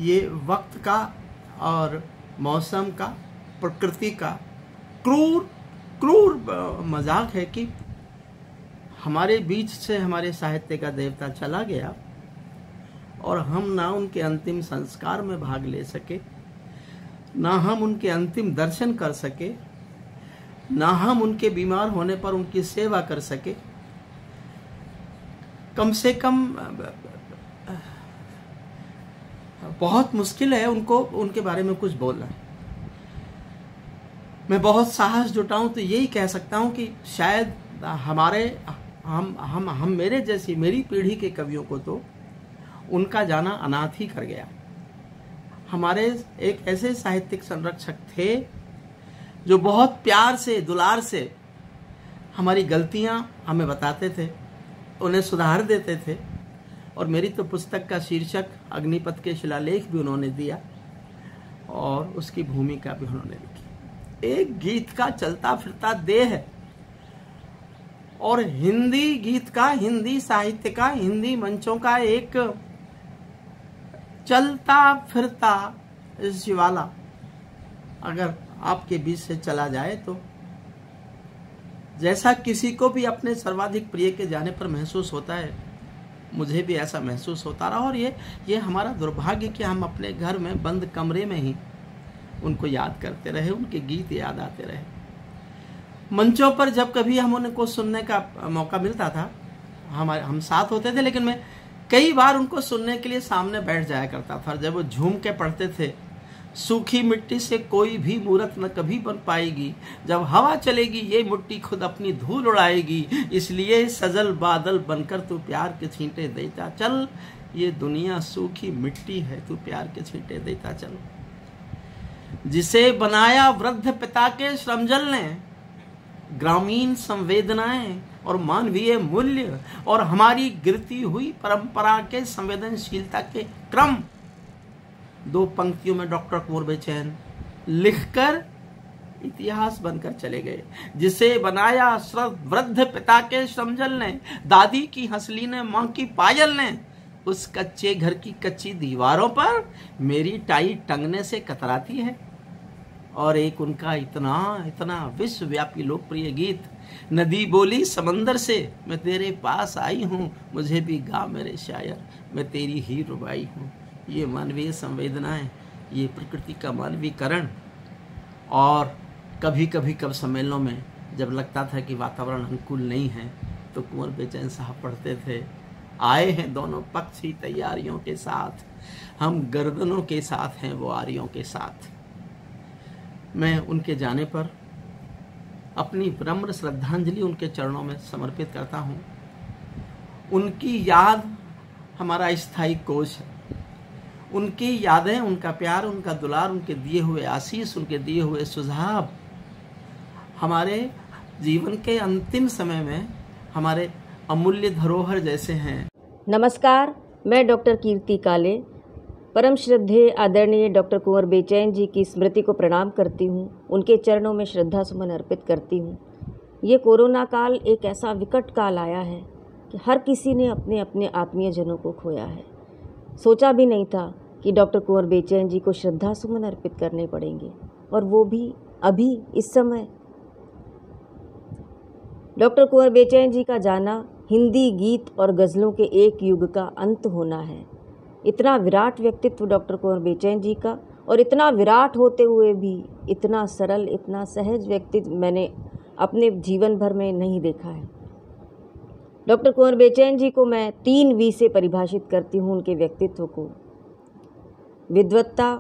ये वक्त का और मौसम का, प्रकृति का क्रूर क्रूर मजाक है कि हमारे बीच से हमारे साहित्य का देवता चला गया और हम ना उनके अंतिम संस्कार में भाग ले सके, ना हम उनके अंतिम दर्शन कर सके, ना हम उनके बीमार होने पर उनकी सेवा कर सके। कम से कम बहुत मुश्किल है उनको उनके बारे में कुछ बोलना। मैं बहुत साहस जुटाऊं तो यही कह सकता हूं कि शायद हम मेरे जैसी मेरी पीढ़ी के कवियों को तो उनका जाना अनाथ ही कर गया। हमारे एक ऐसे साहित्यिक संरक्षक थे जो बहुत प्यार से, दुलार से हमारी गलतियां हमें बताते थे, उन्हें सुधार देते थे। और मेरी तो पुस्तक का शीर्षक अग्निपथ के शिलालेख भी उन्होंने दिया और उसकी भूमिका भी उन्होंने लिखी। एक गीत का चलता फिरता देह है और हिंदी गीत का, हिंदी साहित्य का, हिंदी मंचों का एक चलता फिरता शिवाला अगर आपके बीच से चला जाए तो जैसा किसी को भी अपने सर्वाधिक प्रिय के जाने पर महसूस होता है, मुझे भी ऐसा महसूस होता रहा। और ये हमारा दुर्भाग्य कि हम अपने घर में बंद कमरे में ही उनको याद करते रहे, उनके गीत याद आते रहे। मंचों पर जब कभी हम उनको सुनने का मौका मिलता था, हम साथ होते थे, लेकिन मैं कई बार उनको सुनने के लिए सामने बैठ जाया करता था। जब वो झूम के पढ़ते थे, सूखी मिट्टी से कोई भी मूरत न कभी बन पाएगी, जब हवा चलेगी ये मिट्टी खुद अपनी धूल उड़ाएगी, इसलिए सजल बादल बनकर तू प्यार के छींटे देता चल, ये दुनिया सूखी मिट्टी है, तू प्यार के छींटे देता चल। जिसे बनाया वृद्ध पिता के श्रमजल ने, ग्रामीण संवेदनाएं और मानवीय मूल्य और हमारी गिरती हुई परंपरा के संवेदनशीलता के क्रम, दो पंक्तियों में डॉक्टर कुंवर बेचैन लिखकर इतिहास बनकर चले गए। जिसे बनाया वृद्ध पिता के श्रमजल ने, दादी की हंसली ने, मां की पायल ने, उस कच्चे घर की कच्ची दीवारों पर मेरी टाई टंगने से कतराती है। और एक उनका इतना विश्वव्यापी लोकप्रिय गीत, नदी बोली समंदर से मैं तेरे पास आई हूँ, मुझे भी गा मेरे शायर मैं तेरी ही रुबाई हूँ। ये मानवीय संवेदनाएं, ये प्रकृति का मानवीकरण। और कभी कभी कब सम्मेलनों में जब लगता था कि वातावरण अनुकूल नहीं है तो कुंवर बेचैन साहब पढ़ते थे, आए हैं दोनों पक्ष ही तैयारियों के साथ, हम गर्दनों के साथ हैं वो आरियों के साथ। मैं उनके जाने पर अपनी विनम्र श्रद्धांजलि उनके चरणों में समर्पित करता हूँ। उनकी याद हमारा स्थायी कोश है। उनकी यादें, उनका प्यार, उनका दुलार, उनके दिए हुए आशीष, उनके दिए हुए सुझाव हमारे जीवन के अंतिम समय में हमारे अमूल्य धरोहर जैसे हैं। नमस्कार, मैं डॉक्टर कीर्ति काले परम श्रद्धेय आदरणीय डॉक्टर कुंवर बेचैन जी की स्मृति को प्रणाम करती हूँ, उनके चरणों में श्रद्धा सुमन अर्पित करती हूँ। ये कोरोना काल एक ऐसा विकट काल आया है कि हर किसी ने अपने अपने आत्मीय जनों को खोया है। सोचा भी नहीं था कि डॉक्टर कुंवर बेचैन जी को श्रद्धा सुमन अर्पित करने पड़ेंगे, और वो भी अभी इस समय। डॉक्टर कुंवर बेचैन जी का जाना हिंदी गीत और गज़लों के एक युग का अंत होना है। इतना विराट व्यक्तित्व डॉक्टर कुंवर बेचैन जी का, और इतना विराट होते हुए भी इतना सरल, इतना सहज व्यक्तित्व मैंने अपने जीवन भर में नहीं देखा है। डॉक्टर कुंवर बेचैन जी को मैं 3 वी से परिभाषित करती हूँ उनके व्यक्तित्व को: विद्वत्ता,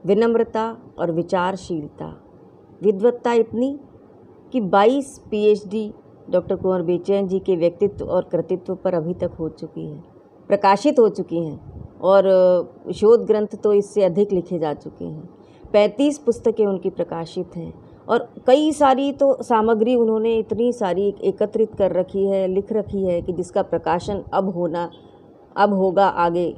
विनम्रता और विचारशीलता। विद्वत्ता इतनी कि 22 पीएचडी डॉक्टर कुंवर बेचैन जी के व्यक्तित्व और कृतित्व पर अभी तक हो चुकी है, प्रकाशित हो चुकी हैं, और शोध ग्रंथ तो इससे अधिक लिखे जा चुके हैं। 35 पुस्तकें उनकी प्रकाशित हैं, और कई सारी तो सामग्री उन्होंने इतनी सारी एकत्रित कर रखी है, लिख रखी है कि जिसका प्रकाशन अब होगा आगे।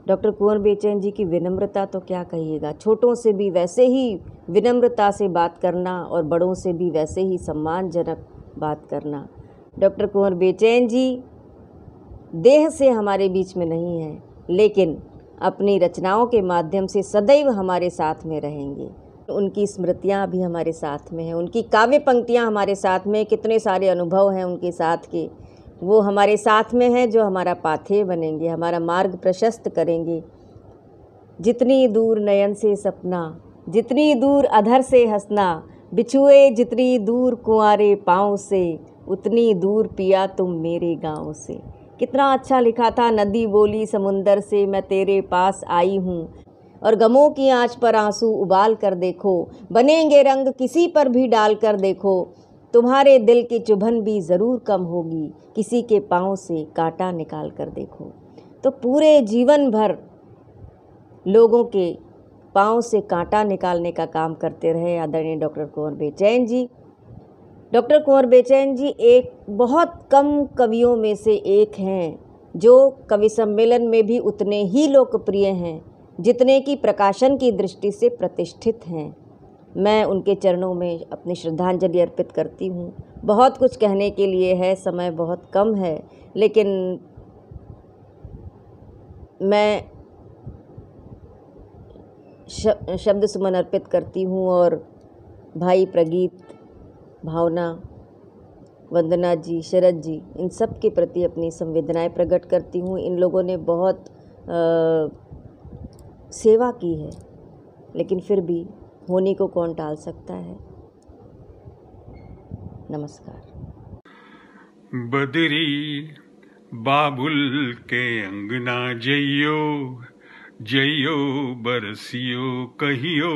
डॉक्टर कुंवर बेचैन जी की विनम्रता तो क्या कहिएगा, छोटों से भी वैसे ही विनम्रता से बात करना और बड़ों से भी वैसे ही सम्मानजनक बात करना। डॉक्टर कुंवर बेचैन जी देह से हमारे बीच में नहीं है, लेकिन अपनी रचनाओं के माध्यम से सदैव हमारे साथ में रहेंगे। उनकी स्मृतियाँ भी हमारे साथ में हैं, उनकी काव्य पंक्तियाँ हमारे साथ में, कितने सारे अनुभव हैं उनके साथ के, वो हमारे साथ में हैं, जो हमारा पाथेय बनेंगे, हमारा मार्ग प्रशस्त करेंगे। जितनी दूर नयन से सपना, जितनी दूर अधर से हंसना, बिछुए जितनी दूर कुंवारे पाँव से, उतनी दूर पिया तुम मेरे गाँव से। कितना अच्छा लिखा था। नदी बोली समुंदर से, मैं तेरे पास आई हूँ, और गमों की आँच पर आंसू उबाल कर देखो, बनेंगे रंग किसी पर भी डाल कर देखो, तुम्हारे दिल की चुभन भी ज़रूर कम होगी, किसी के पाँव से कांटा निकाल कर देखो। तो पूरे जीवन भर लोगों के पाँव से कांटा निकालने का काम करते रहे आदरणीय डॉक्टर कुंवर बेचैन जी। डॉक्टर कुंवर बेचैन जी एक बहुत कम कवियों में से एक हैं जो कवि सम्मेलन में भी उतने ही लोकप्रिय हैं जितने की प्रकाशन की दृष्टि से प्रतिष्ठित हैं। मैं उनके चरणों में अपनी श्रद्धांजलि अर्पित करती हूँ। बहुत कुछ कहने के लिए है, समय बहुत कम है, लेकिन मैं शब्द सुमन अर्पित करती हूँ और भाई प्रगीत, भावना, वंदना जी, शरद जी, इन सब के प्रति अपनी संवेदनाएं प्रकट करती हूँ। इन लोगों ने बहुत सेवा की है, लेकिन फिर भी होने को कौन टाल सकता है। नमस्कार। बदरी बाबुल के अंगना जइयो, जइयो बरसियो कहियो,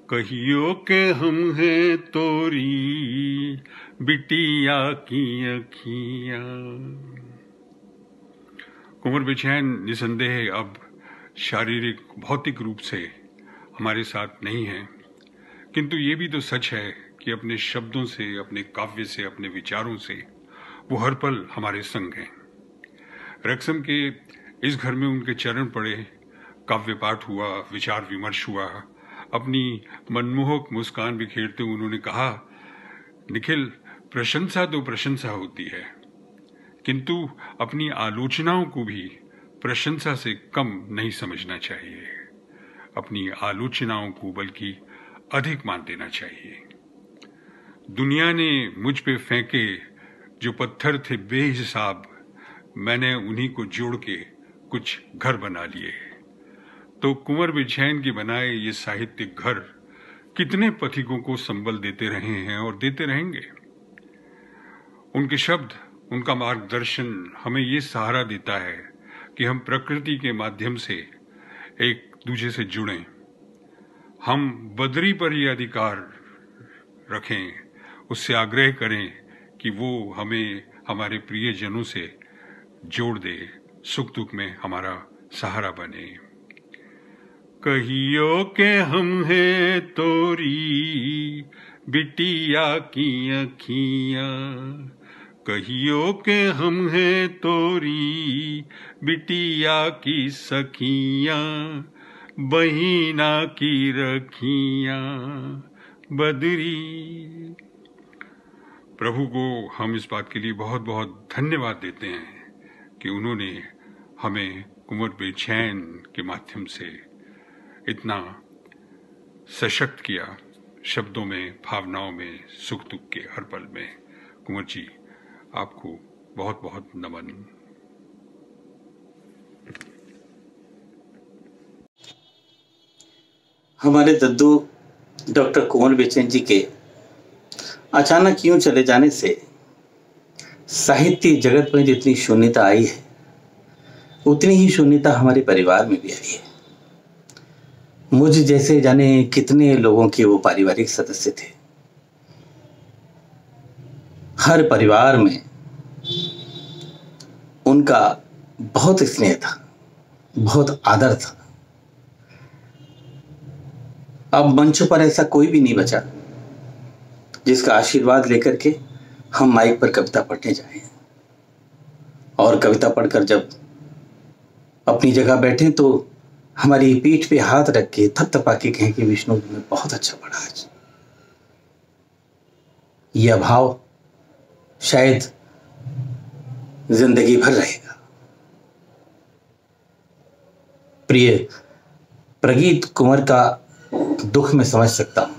कहियो के हम हैं तोरी बिटिया की अखियां। कुंवर बेचैन निसंदेह अब शारीरिक भौतिक रूप से हमारे साथ नहीं है, किंतु ये भी तो सच है कि अपने शब्दों से, अपने काव्य से, अपने विचारों से वो हर पल हमारे संग हैं। रक्सम के इस घर में उनके चरण पड़े, काव्य पाठ हुआ, विचार विमर्श हुआ। अपनी मनमोहक मुस्कान बिखेरते हुए उन्होंने कहा, निखिल, प्रशंसा तो प्रशंसा होती है, किंतु अपनी आलोचनाओं को भी प्रशंसा से कम नहीं समझना चाहिए। अपनी आलोचनाओं को बल्कि अधिक मान देना चाहिए। दुनिया ने मुझ पे फेंके जो पत्थर थे बेहिसाब, मैंने उन्हीं को जोड़ के कुछ घर बना लिए। तो कुंवर बेचैन के बनाए ये साहित्यिक घर कितने पथिकों को संबल देते रहे हैं और देते रहेंगे। उनके शब्द, उनका मार्गदर्शन हमें ये सहारा देता है कि हम प्रकृति के माध्यम से एक दूसरे से जुड़ें। हम बदरी पर ये अधिकार रखें, उससे आग्रह करें कि वो हमें हमारे प्रियजनों से जोड़ दे, सुख दुख में हमारा सहारा बने। कहियो के हम हैं तोरी बिटिया की अखियां, कहियो के हम हैं तोरी बिटिया की सखियां, बहिना की रखियां बदरी। प्रभु को हम इस बात के लिए बहुत बहुत धन्यवाद देते हैं कि उन्होंने हमें कुंवर बेचैन के माध्यम से इतना सशक्त किया, शब्दों में, भावनाओं में, सुख दुख के हर पल में। कुंवर जी, आपको बहुत बहुत नमन। हमारे दद्दू डॉक्टर कुंवर बेचैन जी के अचानक यूं चले जाने से साहित्य जगत में जितनी शून्यता आई है, उतनी ही शून्यता हमारे परिवार में भी आई है। मुझ जैसे जाने कितने लोगों के वो पारिवारिक सदस्य थे। हर परिवार में उनका बहुत स्नेह था, बहुत आदर था। अब मंच पर ऐसा कोई भी नहीं बचा जिसका आशीर्वाद लेकर के हम माइक पर कविता पढ़ने जाएं, और कविता पढ़कर जब अपनी जगह बैठें तो हमारी पीठ पे हाथ रख के थपथपा के कहें कि विष्णु ने बहुत अच्छा पढ़ा आज। यह भाव शायद जिंदगी भर रहेगा। प्रिय प्रगीत कुंवर का दुख मैं समझ सकता हूं।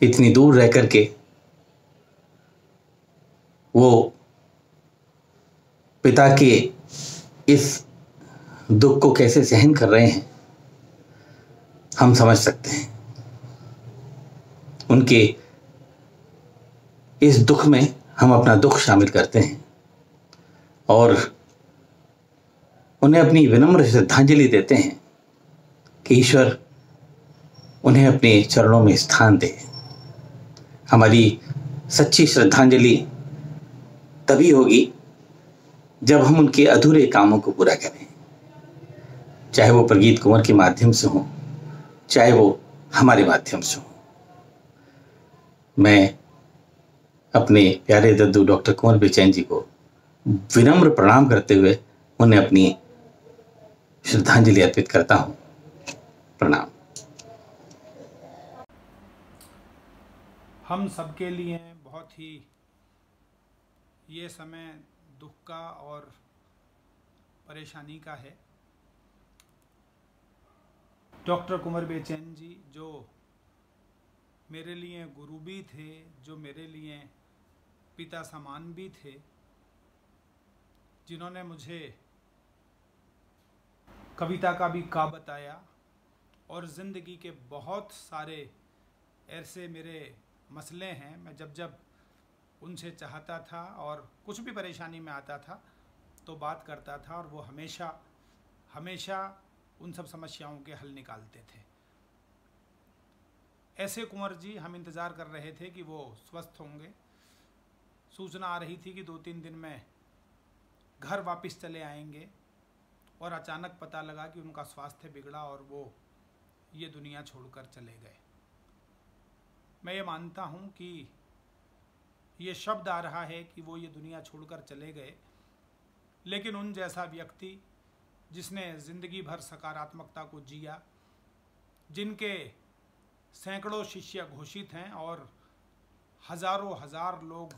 इतनी दूर रह करके वो पिता के इस दुख को कैसे सहन कर रहे हैं हम समझ सकते हैं। उनके इस दुख में हम अपना दुख शामिल करते हैं और उन्हें अपनी विनम्र श्रद्धांजलि देते हैं कि ईश्वर उन्हें अपने चरणों में स्थान दे। हमारी सच्ची श्रद्धांजलि तभी होगी जब हम उनके अधूरे कामों को पूरा करें, चाहे वो प्रगीत कुंवर के माध्यम से हो, चाहे वो हमारे माध्यम से हो। मैं अपने प्यारे दद्दू डॉक्टर कुंवर बेचैन जी को विनम्र प्रणाम करते हुए उन्हें अपनी श्रद्धांजलि अर्पित करता हूं। प्रणाम। हम सबके लिए बहुत ही ये समय दुख का और परेशानी का है। डॉक्टर कुंवर बेचैन जी जो मेरे लिए गुरु भी थे, जो मेरे लिए पिता समान भी थे, जिन्होंने मुझे कविता का भी का बताया और ज़िंदगी के बहुत सारे ऐसे मेरे मसले हैं। मैं जब जब उनसे चाहता था और कुछ भी परेशानी में आता था तो बात करता था और वो हमेशा हमेशा उन सब समस्याओं के हल निकालते थे। ऐसे कुंवर जी हम इंतज़ार कर रहे थे कि वो स्वस्थ होंगे। सूचना आ रही थी कि 2-3 दिन में घर वापस चले आएंगे और अचानक पता लगा कि उनका स्वास्थ्य बिगड़ा और वो ये दुनिया छोड़कर चले गए। मैं ये मानता हूँ कि ये शब्द आ रहा है कि वो ये दुनिया छोड़कर चले गए, लेकिन उन जैसा व्यक्ति जिसने ज़िंदगी भर सकारात्मकता को जिया, जिनके सैकड़ों शिष्य घोषित हैं और हज़ारों हज़ार लोग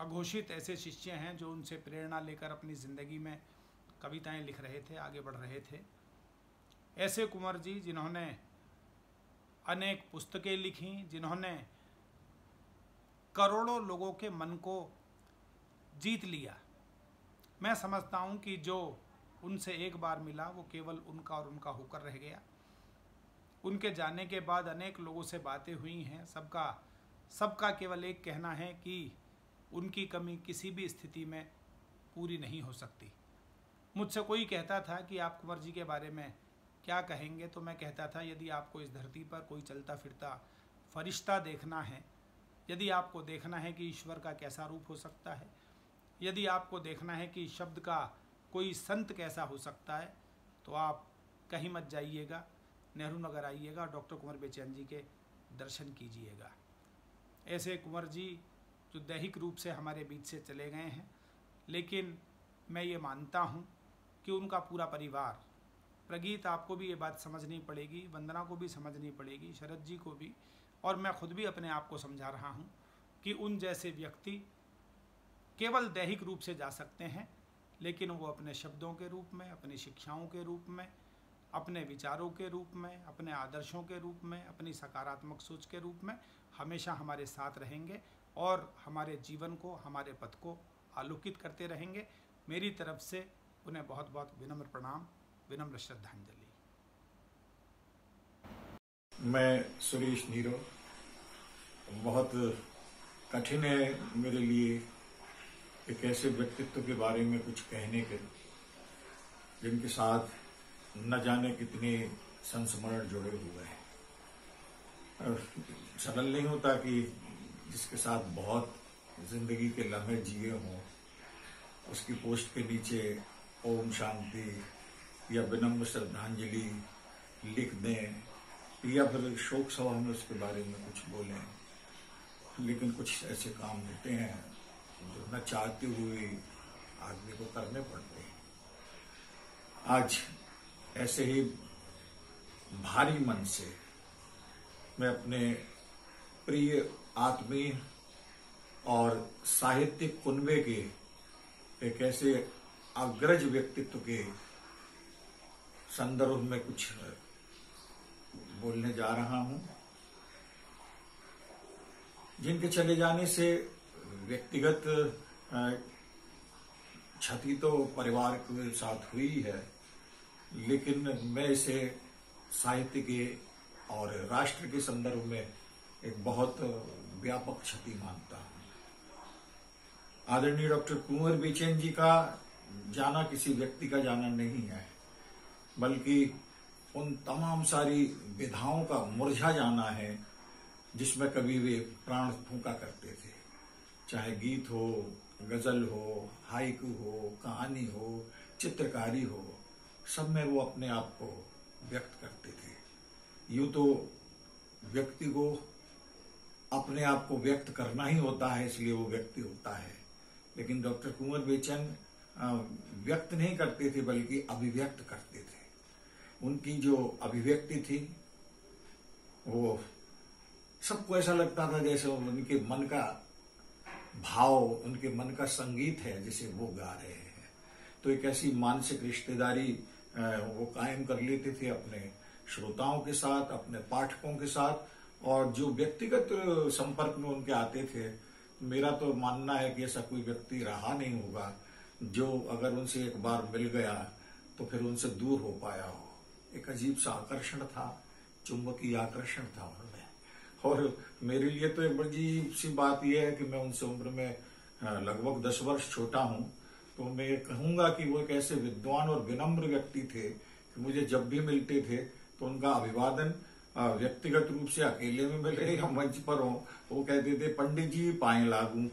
अघोषित ऐसे शिष्य हैं जो उनसे प्रेरणा लेकर अपनी ज़िंदगी में कविताएं लिख रहे थे, आगे बढ़ रहे थे। ऐसे कुंवर जी जिन्होंने अनेक पुस्तकें लिखी, जिन्होंने करोड़ों लोगों के मन को जीत लिया। मैं समझता हूँ कि जो उनसे एक बार मिला वो केवल उनका और उनका होकर रह गया। उनके जाने के बाद अनेक लोगों से बातें हुई हैं, सबका केवल एक कहना है कि उनकी कमी किसी भी स्थिति में पूरी नहीं हो सकती। मुझसे कोई कहता था कि आप कुंवर जी के बारे में क्या कहेंगे, तो मैं कहता था यदि आपको इस धरती पर कोई चलता फिरता फरिश्ता देखना है, यदि आपको देखना है कि ईश्वर का कैसा रूप हो सकता है, यदि आपको देखना है कि शब्द का कोई संत कैसा हो सकता है, तो आप कहीं मत जाइएगा, नेहरू नगर आइएगा, डॉक्टर कुंवर बेचैन जी के दर्शन कीजिएगा। ऐसे कुंवर जी जो दैहिक रूप से हमारे बीच से चले गए हैं, लेकिन मैं ये मानता हूँ कि उनका पूरा परिवार, प्रगीत आपको भी ये बात समझनी पड़ेगी, वंदना को भी समझनी पड़ेगी, शरद जी को भी, और मैं खुद भी अपने आप को समझा रहा हूँ कि उन जैसे व्यक्ति केवल दैहिक रूप से जा सकते हैं, लेकिन वो अपने शब्दों के रूप में, अपनी शिक्षाओं के रूप में, अपने विचारों के रूप में, अपने आदर्शों के रूप में, अपनी सकारात्मक सोच के रूप में हमेशा हमारे साथ रहेंगे और हमारे जीवन को, हमारे पथ को आलोकित करते रहेंगे। मेरी तरफ से उन्हें बहुत बहुत विनम्र प्रणाम, विनम्र श्रद्धांजलि। मैं सुरेश नीरो, बहुत कठिन है मेरे लिए एक ऐसे व्यक्तित्व के बारे में कुछ कहने के जिनके साथ न जाने कितने संस्मरण जुड़े हुए हैं। सरल नहीं होता कि जिसके साथ बहुत जिंदगी के लम्हे जिए हों उसकी पोस्ट के नीचे ओम शांति या विनम्र श्रद्धांजलि लिख दें या फिर शोक सभा में उसके बारे में कुछ बोलें। लेकिन कुछ ऐसे काम होते हैं जो न चाहते हुए आदमी को करने पड़ते हैं। आज ऐसे ही भारी मन से मैं अपने प्रिय आत्मीय और साहित्यिक कुनबे के एक ऐसे अग्रज व्यक्तित्व के संदर्भ में कुछ बोलने जा रहा हूं। जिनके चले जाने से व्यक्तिगत क्षति तो परिवार के साथ हुई है, लेकिन मैं इसे साहित्य के और राष्ट्र के संदर्भ में एक बहुत व्यापक क्षति मानता हूं। आदरणीय डॉक्टर कुंवर बेचैन जी का जाना किसी व्यक्ति का जाना नहीं है, बल्कि उन तमाम सारी विधाओं का मुरझा जाना है जिसमें कभी वे प्राण फूंका करते थे। चाहे गीत हो, गजल हो, हाइकू हो, कहानी हो, चित्रकारी हो, सब में वो अपने आप को व्यक्त करते थे। यूं तो व्यक्ति को अपने आप को व्यक्त करना ही होता है, इसलिए वो व्यक्ति होता है, लेकिन डॉक्टर कुंवर बेचैन व्यक्त नहीं करते थे बल्कि अभिव्यक्त करते थे। उनकी जो अभिव्यक्ति थी वो सबको ऐसा लगता था जैसे उनके मन का भाव, उनके मन का संगीत है जिसे वो गा रहे हैं। तो एक ऐसी मानसिक रिश्तेदारी वो कायम कर लेते थे अपने श्रोताओं के साथ, अपने पाठकों के साथ, और जो व्यक्तिगत संपर्क में उनके आते थे, मेरा तो मानना है कि ऐसा कोई व्यक्ति रहा नहीं होगा जो अगर उनसे एक बार मिल गया तो फिर उनसे दूर हो पाया हो। एक अजीब सा आकर्षण था, चुंबकीय आकर्षण था उनमें। और मेरे लिए तो एक बड़ी सी बात यह है कि मैं उनसे उम्र में लगभग 10 वर्ष छोटा हूं, तो मैं कहूंगा कि वो एक ऐसे विद्वान और विनम्र व्यक्ति थे कि मुझे जब भी मिलते थे तो उनका अभिवादन व्यक्तिगत रूप से अकेले में मिले या मंच पर हो, वो कहते थे पंडित जी पाए लागू।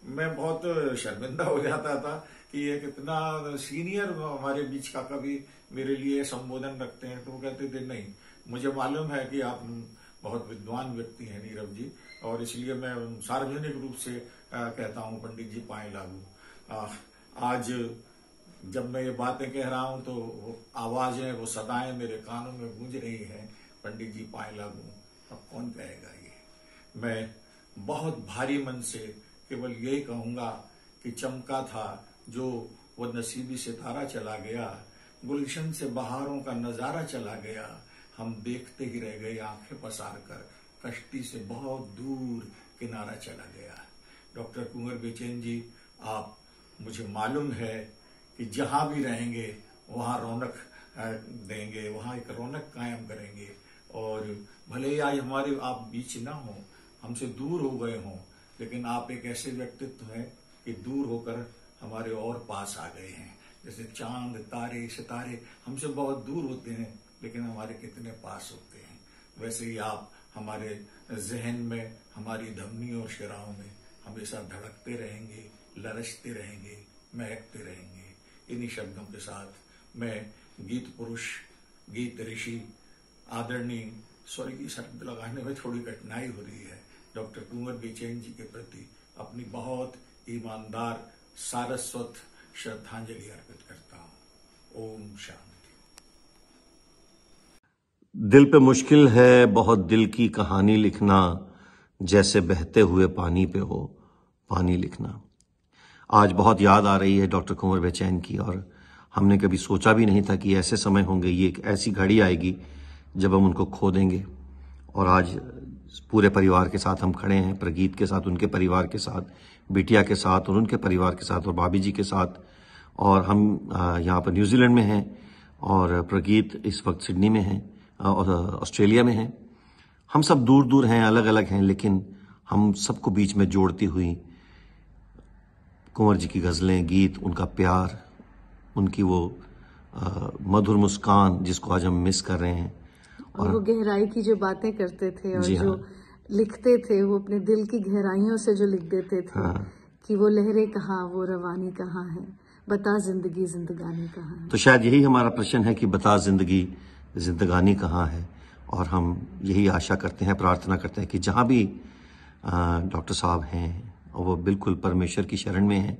मैं बहुत शर्मिंदा हो जाता था कि एक इतना सीनियर हमारे बीच का कभी मेरे लिए संबोधन रखते हैं। तो वो कहते थे नहीं, मुझे मालूम है कि आप बहुत विद्वान व्यक्ति हैं नीरव जी, और इसलिए मैं सार्वजनिक रूप से कहता हूं पंडित जी पाए लागू। आज जब मैं ये बातें कह रहा हूं तो वो आवाजें, वो सदाएं मेरे कानों में गूंज रही हैं, पंडित जी पाए लागू। अब कौन कहेगा ये? मैं बहुत भारी मन से केवल यही कहूंगा कि चमका था जो वो नसीबी सितारा चला गया, गुलशन से बहारों का नजारा चला गया, हम देखते ही रह गए आंखें पसार कर, कश्ती से बहुत दूर किनारा चला गया। डॉक्टर कुंवर बेचैन जी, आप, मुझे मालूम है कि जहां भी रहेंगे वहां रौनक देंगे, वहां एक रौनक कायम करेंगे, और भले ही आज हमारे आप बीच ना हो, हमसे दूर हो गए हों, लेकिन आप एक ऐसे व्यक्तित्व हैं कि दूर होकर हमारे और पास आ गए हैं। जैसे चांद, तारे, सितारे हमसे बहुत दूर होते हैं लेकिन हमारे कितने पास होते हैं, वैसे ही आप हमारे जहन में, हमारी धमनी और शिराओं में हमेशा धड़कते रहेंगे, लरजते रहेंगे, महकते रहेंगे। इन्हीं शब्दों के साथ मैं गीत पुरुष, गीत ऋषि, आदरणीय स्वर्गीय शब्द लगाने में थोड़ी कठिनाई हो रही है, डॉक्टर कुंवर बेचैन जी के प्रति अपनी बहुत ईमानदार सारस्वत श्रद्धांजलि अर्पित करता हूं। ओम शांति। दिल पे मुश्किल है बहुत दिल की कहानी लिखना, जैसे बहते हुए पानी पे हो पानी लिखना। आज बहुत याद आ रही है डॉक्टर कुंवर बेचैन की, और हमने कभी सोचा भी नहीं था कि ऐसे समय होंगे, ये एक ऐसी घड़ी आएगी जब हम उनको खो देंगे। और आज पूरे परिवार के साथ हम खड़े हैं, प्रगीत के साथ, उनके परिवार के साथ, बिटिया के साथ और उनके परिवार के साथ, और भाभी जी के साथ। और हम यहाँ पर न्यूजीलैंड में हैं और प्रगीत इस वक्त सिडनी में हैं और ऑस्ट्रेलिया में हैं। हम सब दूर दूर हैं, अलग अलग हैं, लेकिन हम सबको बीच में जोड़ती हुई कुंवर जी की गज़लें, गीत, उनका प्यार, उनकी वो मधुर मुस्कान जिसको आज हम मिस कर रहे हैं। और वो गहराई की जो बातें करते थे और जो हाँ। लिखते थे, वो अपने दिल की गहराइयों से जो लिख देते थे। हाँ। कि वो लहरें कहाँ, वो रवानी कहाँ है, बता जिंदगी जिंदगानी कहाँ है। तो शायद यही हमारा प्रश्न है कि बता जिंदगी जिंदगानी कहाँ है। और हम यही आशा करते हैं, प्रार्थना करते हैं कि जहाँ भी डॉक्टर साहब हैं और वो बिल्कुल परमेश्वर की शरण में हैं,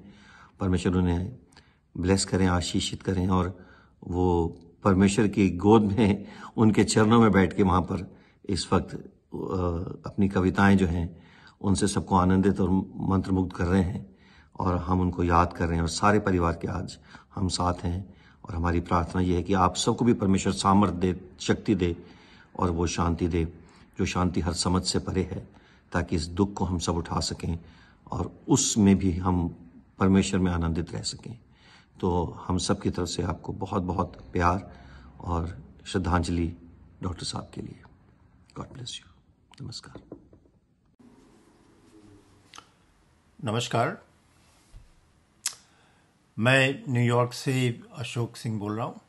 परमेश्वर उन्हें ब्लेस करें, आशीषित करें, और वो परमेश्वर की गोद में, उनके चरणों में बैठ के वहाँ पर इस वक्त अपनी कविताएं जो हैं उनसे सबको आनंदित और मंत्रमुग्ध कर रहे हैं। और हम उनको याद कर रहे हैं, और सारे परिवार के आज हम साथ हैं और हमारी प्रार्थना ये है कि आप सबको भी परमेश्वर सामर्थ्य दे, शक्ति दे और वो शांति दे जो शांति हर समझ से परे है, ताकि इस दुख को हम सब उठा सकें और उसमें भी हम परमेश्वर में आनंदित रह सकें। तो हम सब की तरफ से आपको बहुत बहुत प्यार और श्रद्धांजलि डॉक्टर साहब के लिए। God bless you. नमस्कार। नमस्कार, मैं न्यूयॉर्क से अशोक सिंह बोल रहा हूँ।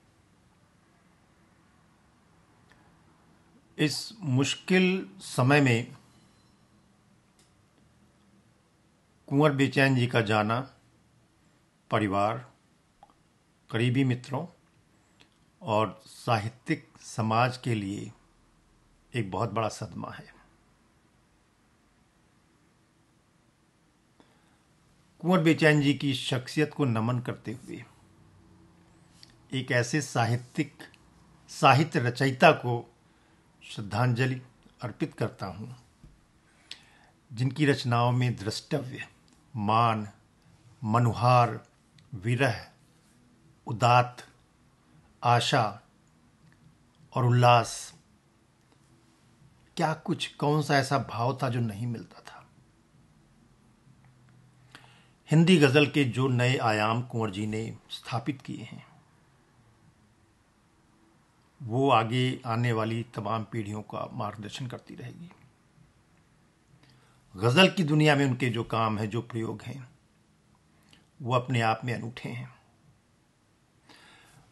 इस मुश्किल समय में कुंवर बेचैन जी का जाना परिवार, करीबी मित्रों और साहित्यिक समाज के लिए एक बहुत बड़ा सदमा है। कुंवर बेचैन जी की शख्सियत को नमन करते हुए एक ऐसे साहित्य रचयिता को श्रद्धांजलि अर्पित करता हूँ जिनकी रचनाओं में द्रष्टव्य, मान, मनुहार, विरह, उदात्त, आशा और उल्लास, क्या कुछ कौन सा ऐसा भाव था जो नहीं मिलता था। हिंदी गजल के जो नए आयाम कुंवर जी ने स्थापित किए हैं वो आगे आने वाली तमाम पीढ़ियों का मार्गदर्शन करती रहेगी। गजल की दुनिया में उनके जो काम है, जो प्रयोग हैं, वो अपने आप में अनूठे हैं।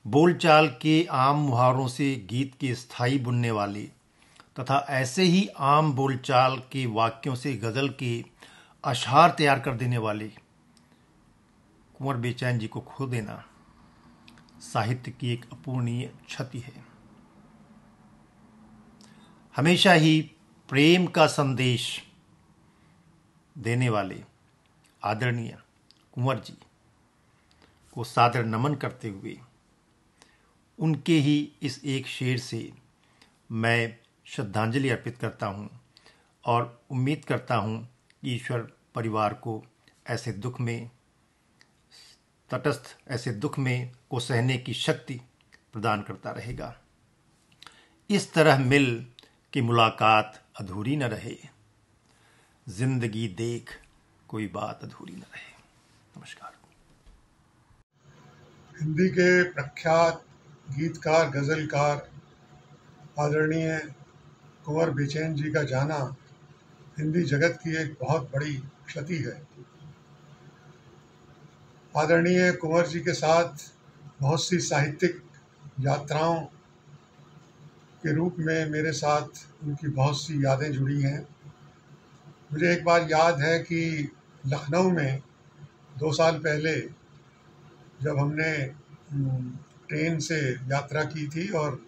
बोलचाल के आम मुहावरों से गीत के स्थायी बुनने वाले तथा ऐसे ही आम बोलचाल के वाक्यों से गजल के अशआर तैयार कर देने वाले कुंवर बेचैन जी को खो देना साहित्य की एक अपूरणीय क्षति है। हमेशा ही प्रेम का संदेश देने वाले आदरणीय कुंवर जी को सादर नमन करते हुए उनके ही इस एक शेर से मैं श्रद्धांजलि अर्पित करता हूं और उम्मीद करता हूं कि ईश्वर परिवार को ऐसे दुख में तटस्थ, ऐसे दुख में को सहने की शक्ति प्रदान करता रहेगा। इस तरह मिल कि मुलाकात अधूरी न रहे, जिंदगी देख कोई बात अधूरी न रहे। नमस्कार। हिंदी के प्रख्यात गीतकार, गजलकार आदरणीय कुंवर बेचैन जी का जाना हिंदी जगत की एक बहुत बड़ी क्षति है। आदरणीय कुंवर जी के साथ बहुत सी साहित्यिक यात्राओं के रूप में मेरे साथ उनकी बहुत सी यादें जुड़ी हैं। मुझे एक बार याद है कि लखनऊ में 2 साल पहले जब हमने ट्रेन से यात्रा की थी और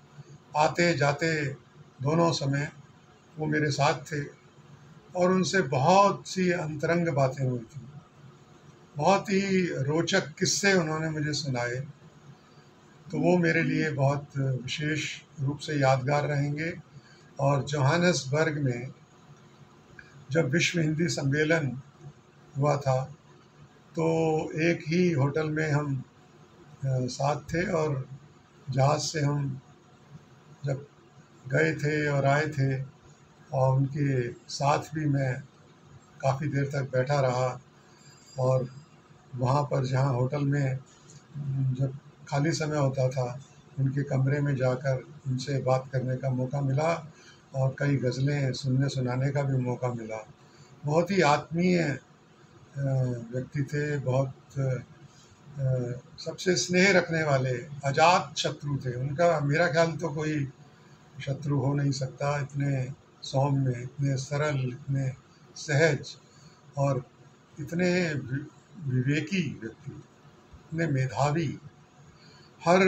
आते जाते दोनों समय वो मेरे साथ थे और उनसे बहुत सी अंतरंग बातें हुई थी। बहुत ही रोचक किस्से उन्होंने मुझे सुनाए, तो वो मेरे लिए बहुत विशेष रूप से यादगार रहेंगे। और जोहानिसबर्ग में जब विश्व हिंदी सम्मेलन हुआ था तो एक ही होटल में हम साथ थे और जहाज़ से हम जब गए थे और आए थे और उनके साथ भी मैं काफ़ी देर तक बैठा रहा और वहाँ पर जहाँ होटल में जब खाली समय होता था उनके कमरे में जाकर उनसे बात करने का मौका मिला और कई गज़लें सुनाने का भी मौका मिला। बहुत ही आत्मीय व्यक्ति थे, बहुत सबसे स्नेह रखने वाले, अजात शत्रु थे। उनका मेरा ख्याल तो कोई शत्रु हो नहीं सकता। इतने सौम्य, इतने सरल, इतने सहज और इतने विवेकी व्यक्ति, इतने मेधावी। हर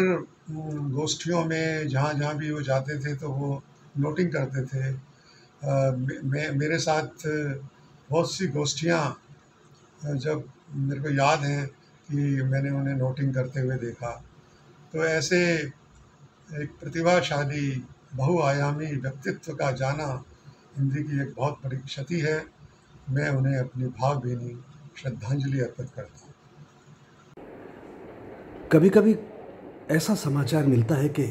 गोष्ठियों में जहाँ भी वो जाते थे तो वो नोटिंग करते थे। मेरे साथ बहुत सी गोष्ठियाँ जब मेरे को याद है कि मैंने उन्हें नोटिंग करते हुए देखा। तो ऐसे एक प्रतिभाशाली बहुआयामी व्यक्तित्व का जाना हिंदी की एक बहुत बड़ी क्षति है। मैं उन्हें अपनी भावभीनी श्रद्धांजलि अर्पित करता हूँ। कभी कभी ऐसा समाचार मिलता है कि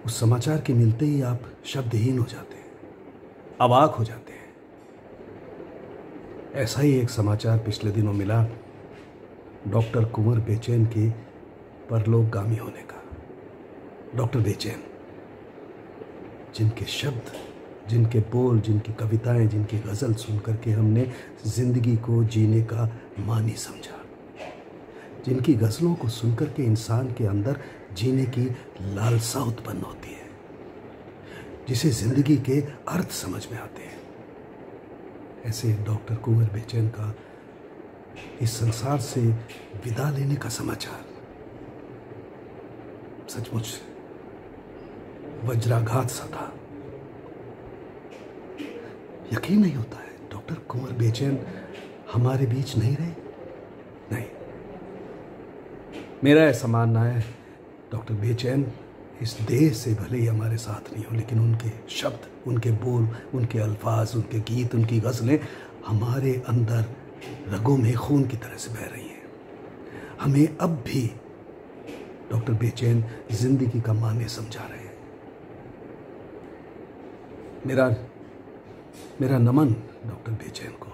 उस समाचार के मिलते ही आप शब्दहीन हो जाते हैं, अवाक हो जाते हैं। ऐसा ही एक समाचार पिछले दिनों मिला डॉक्टर कुंवर बेचैन के परलोकगामी होने का। डॉक्टर बेचैन, जिनके शब्द, जिनके बोल, जिनकी कविताएं, जिनकी गज़ल सुनकर के हमने ज़िंदगी को जीने का मानी समझा, जिनकी गज़लों को सुनकर के इंसान के अंदर जीने की लालसा उत्पन्न होती है, जिसे ज़िंदगी के अर्थ समझ में आते हैं, ऐसे डॉक्टर कुंवर बेचैन का इस संसार से विदा लेने का समाचार सचमुच वज्राघात सा था। यकीन नहीं होता है डॉक्टर कुंवर बेचैन हमारे बीच नहीं रहे। नहीं, मेरा ऐसा मानना है डॉक्टर बेचैन इस देह से भले ही हमारे साथ नहीं हो, लेकिन उनके शब्द, उनके बोल, उनके अल्फाज, उनके गीत, उनकी गज़लें हमारे अंदर रगों में खून की तरह से बह रही हैं। हमें अब भी डॉक्टर बेचैन जिंदगी का माने समझा रहे हैं। मेरा नमन डॉक्टर बेचैन को,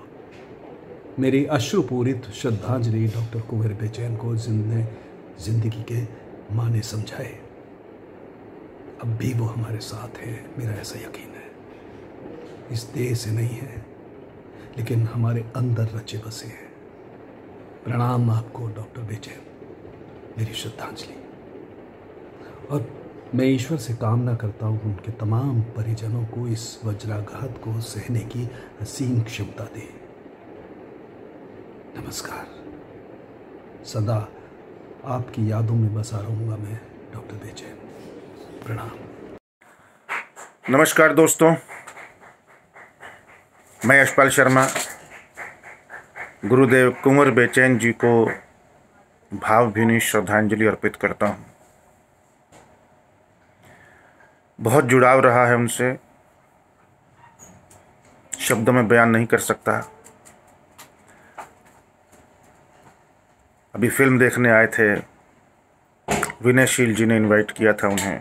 मेरी अश्रुपूरित श्रद्धांजलि डॉक्टर कुंवर बेचैन को, जिनने जिंदगी के माने समझाए। अब भी वो हमारे साथ है, मेरा ऐसा यकीन है। इस देह से नहीं है, लेकिन हमारे अंदर रचे बसे हैं। प्रणाम आपको डॉक्टर बेचैन, मेरी श्रद्धांजलि। और मैं ईश्वर से कामना करता हूँ उनके तमाम परिजनों को इस वज्राघात को सहने की असीम क्षमता दे। नमस्कार। सदा आपकी यादों में बसा रहूँगा मैं डॉक्टर बेचैन। प्रणाम। नमस्कार दोस्तों, मैं यशपाल शर्मा गुरुदेव कुंवर बेचैन जी को भावभीनी श्रद्धांजलि अर्पित करता हूँ। बहुत जुड़ाव रहा है उनसे, शब्दों में बयान नहीं कर सकता। अभी फिल्म देखने आए थे, विनयशील जी ने इनवाइट किया था उन्हें,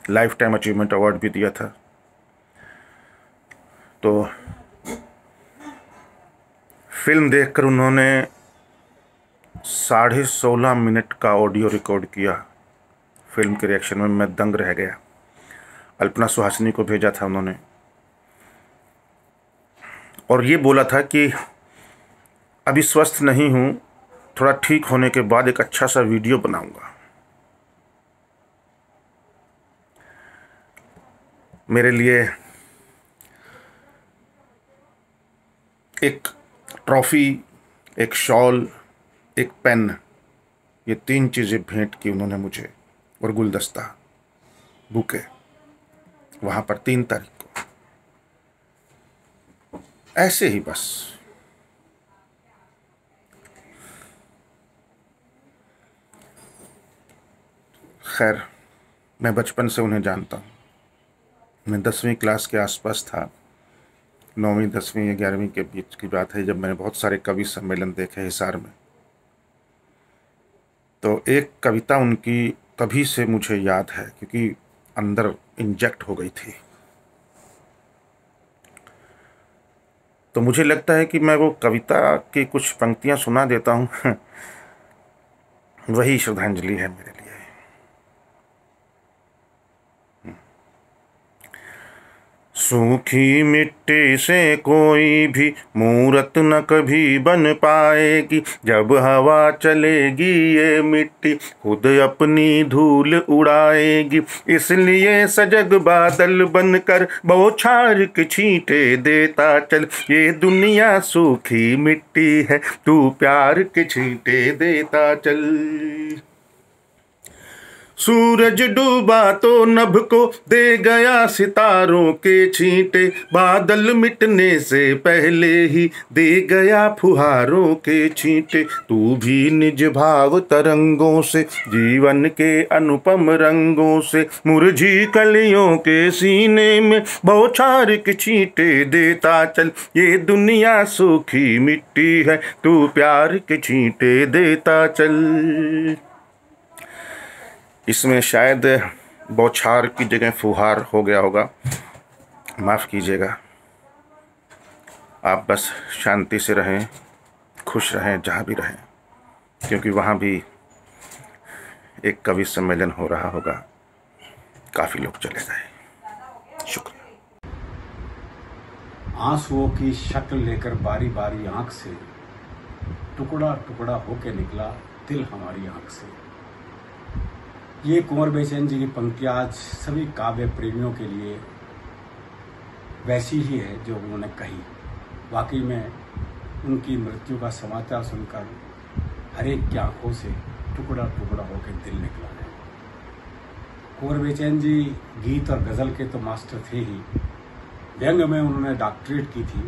लाइफ टाइम अचीवमेंट अवार्ड भी दिया था। तो फिल्म देखकर उन्होंने 16.5 मिनट का ऑडियो रिकॉर्ड किया। फिल्म के रिएक्शन में मैं दंग रह गया। अल्पना सुहासिनी को भेजा था उन्होंने, और ये बोला था कि अभी स्वस्थ नहीं हूँ, थोड़ा ठीक होने के बाद एक अच्छा सा वीडियो बनाऊंगा। मेरे लिए एक ट्रॉफ़ी, एक शॉल, एक पेन, ये 3 चीज़ें भेंट की उन्होंने मुझे, और गुलदस्ता, बुके, वहाँ पर 3 तारीख को। ऐसे ही बस। खैर, मैं बचपन से उन्हें जानता हूँ। मैं 10वीं क्लास के आसपास था, 9वीं 10वीं या 11वीं के बीच की बात है, जब मैंने बहुत सारे कवि सम्मेलन देखे हिसार में। तो एक कविता उनकी तभी से मुझे याद है, क्योंकि अंदर इंजेक्ट हो गई थी। तो मुझे लगता है कि मैं वो कविता की कुछ पंक्तियां सुना देता हूँ, वही श्रद्धांजलि है मेरे लिए। सूखी मिट्टी से कोई भी मूरत न कभी बन पाएगी, जब हवा चलेगी ये मिट्टी खुद अपनी धूल उड़ाएगी। इसलिए सजग बादल बनकर बौछार के छींटे देता चल, ये दुनिया सूखी मिट्टी है, तू प्यार के छींटे देता चल। सूरज डूबा तो नभ को दे गया सितारों के छींटे, बादल मिटने से पहले ही दे गया फुहारों के छींटे। तू भी निज भाव तरंगों से, जीवन के अनुपम रंगों से, मुरझी कलियों के सीने में बौछार के छींटे देता चल। ये दुनिया सूखी मिट्टी है, तू प्यार के छींटे देता चल। इसमें शायद बौछार की जगह फुहार हो गया होगा, माफ़ कीजिएगा। आप बस शांति से रहें, खुश रहें जहाँ भी रहें, क्योंकि वहाँ भी एक कवि सम्मेलन हो रहा होगा। काफ़ी लोग चले गए। शुक्रिया। आंसुओं की शक्ल लेकर बारी बारी आंख से टुकड़ा टुकड़ा होके निकला दिल हमारी आंख से। ये कुंवर बेचैन जी की पंक्तियां आज सभी काव्य प्रेमियों के लिए वैसी ही है जो उन्होंने कही। वाकई में उनकी मृत्यु का समाचार सुनकर हर एक की आंखों से टुकड़ा टुकड़ा होकर दिल निकला है। कुंवर बेचैन जी गीत और गज़ल के तो मास्टर थे ही, व्यंग में उन्होंने डॉक्टरेट की थी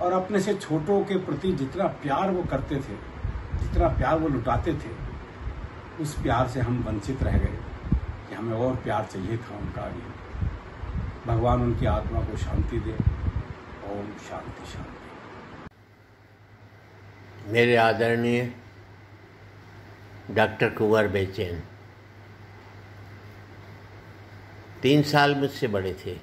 और अपने से छोटों के प्रति जितना प्यार वो करते थे, जितना प्यार वो लुटाते थे, उस प्यार से हम वंचित रह गए कि हमें और प्यार चाहिए था उनका भी। भगवान उनकी आत्मा को शांति दे। ओम शांति शांति। मेरे आदरणीय डॉक्टर कुंवर बेचैन 3 साल मुझसे बड़े थे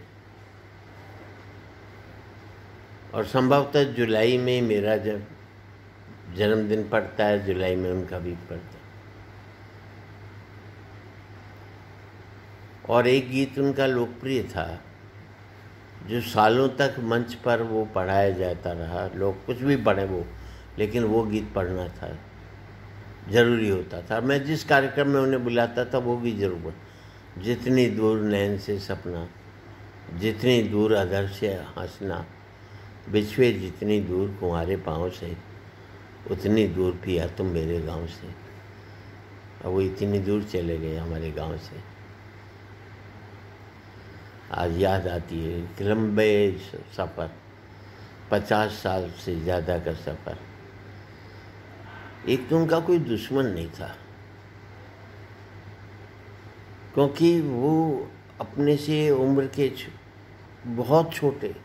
और संभवतः जुलाई में मेरा जब जन्मदिन पड़ता है, जुलाई में उनका भी पड़ता है। और एक गीत उनका लोकप्रिय था जो सालों तक मंच पर वो पढ़ाया जाता रहा। लोग कुछ भी पढ़े वो, लेकिन वो गीत पढ़ना था, ज़रूरी होता था। मैं जिस कार्यक्रम में उन्हें बुलाता था वो भी जरूर, जितनी दूर नैन से सपना, जितनी दूर अधर से हंसना, बिछुए जितनी दूर कुंवारे पाँव से, उतनी दूर पिया तुम मेरे गांव से। अब वो इतनी दूर चले गए हमारे गांव से। आज याद आती है एक लंबे सफ़र, 50 साल से ज़्यादा का सफ़र। एक तो उनका कोई दुश्मन नहीं था, क्योंकि वो अपने से उम्र के बहुत छोटे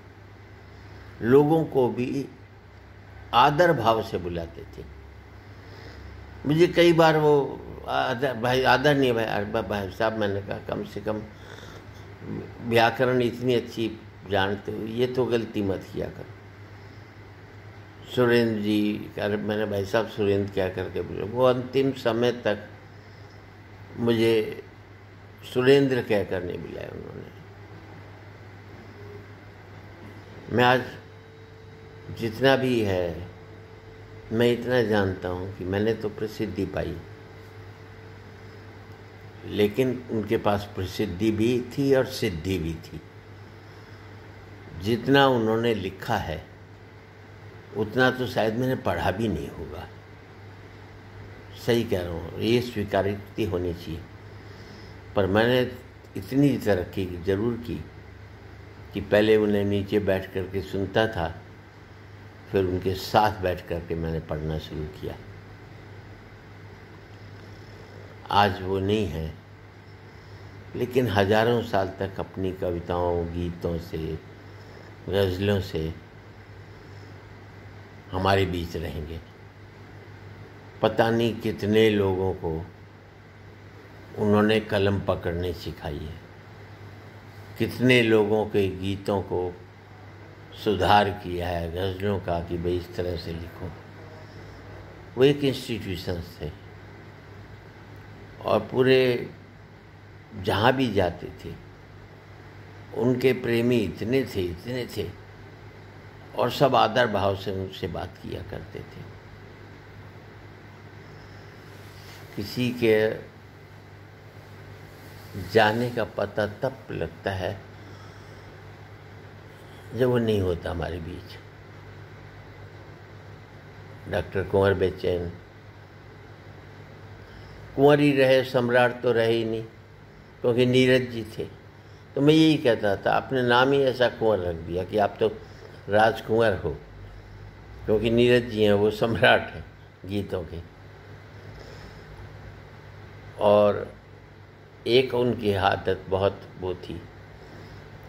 लोगों को भी आदर भाव से बुलाते थे। मुझे कई बार वो भाई आदर नहीं भाई साहब, मैंने कहा कम से कम व्याकरण इतनी अच्छी जानते हो, ये तो गलती मत किया कर। सुरेंद्र जी, मैंने भाई साहब सुरेंद्र क्या करके बोला। वो अंतिम समय तक मुझे सुरेंद्र कहकर नहीं बुलाया उन्होंने। मैं आज जितना भी है, मैं इतना जानता हूँ कि मैंने तो प्रसिद्धि पाई, लेकिन उनके पास प्रसिद्धि भी थी और सिद्धि भी थी। जितना उन्होंने लिखा है उतना तो शायद मैंने पढ़ा भी नहीं होगा। सही कह रहा हूँ, ये स्वीकृति होनी चाहिए। पर मैंने इतनी तरक्की ज़रूर की कि पहले उन्हें नीचे बैठ कर के सुनता था, फिर उनके साथ बैठ कर के मैंने पढ़ना शुरू किया। आज वो नहीं है, लेकिन हजारों साल तक अपनी कविताओं, गीतों से, गज़लों से हमारे बीच रहेंगे। पता नहीं कितने लोगों को उन्होंने कलम पकड़ने सिखाई है, कितने लोगों के गीतों को सुधार किया है, गज़लों का कि भाई इस तरह से लिखो। वो एक इंस्टीट्यूशंस थे और पूरे जहाँ भी जाते थे उनके प्रेमी इतने थे और सब आदर भाव से उनसे बात किया करते थे। किसी के जाने का पता तब लगता है जब वो नहीं होता हमारे बीच। डॉक्टर कुंवर बेचैन कुंवर ही रहे, सम्राट तो रहे ही नहीं, क्योंकि नीरज जी थे। तो मैं यही कहता था, आपने नाम ही ऐसा कुंवर रख दिया कि आप तो राजकुंवर हो, क्योंकि नीरज जी हैं वो सम्राट हैं गीतों के। और एक उनकी आदत बहुत वो थी,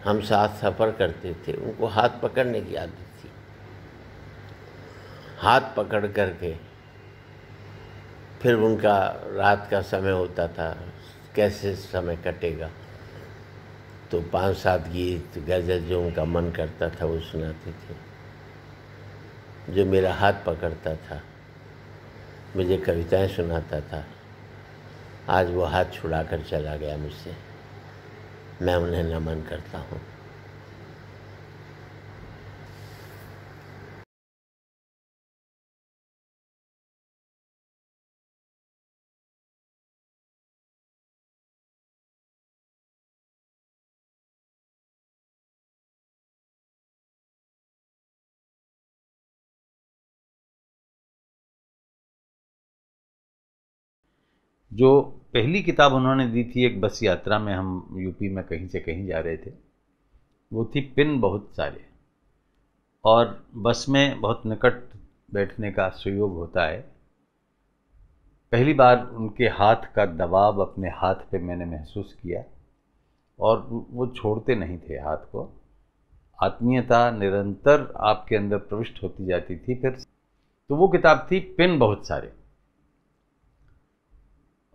हम साथ सफ़र करते थे, उनको हाथ पकड़ने की आदत थी। हाथ पकड़ करके फिर उनका रात का समय होता था, कैसे समय कटेगा। तो 5-7 गीत गज़ल जो उनका मन करता था वो सुनाते थे, जो मेरा हाथ पकड़ता था, मुझे कविताएं सुनाता था। आज वो हाथ छुड़ाकर चला गया मुझसे, मैं उन्हें नमन करता हूँ। जो पहली किताब उन्होंने दी थी एक बस यात्रा में, हम यूपी में कहीं से कहीं जा रहे थे, वो थी पिन बहुत सारे। और बस में बहुत निकट बैठने का सुयोग होता है। पहली बार उनके हाथ का दबाव अपने हाथ पे मैंने महसूस किया और वो छोड़ते नहीं थे हाथ को। आत्मीयता निरंतर आपके अंदर प्रविष्ट होती जाती थी। फिर तो वो किताब थी पिन बहुत सारे,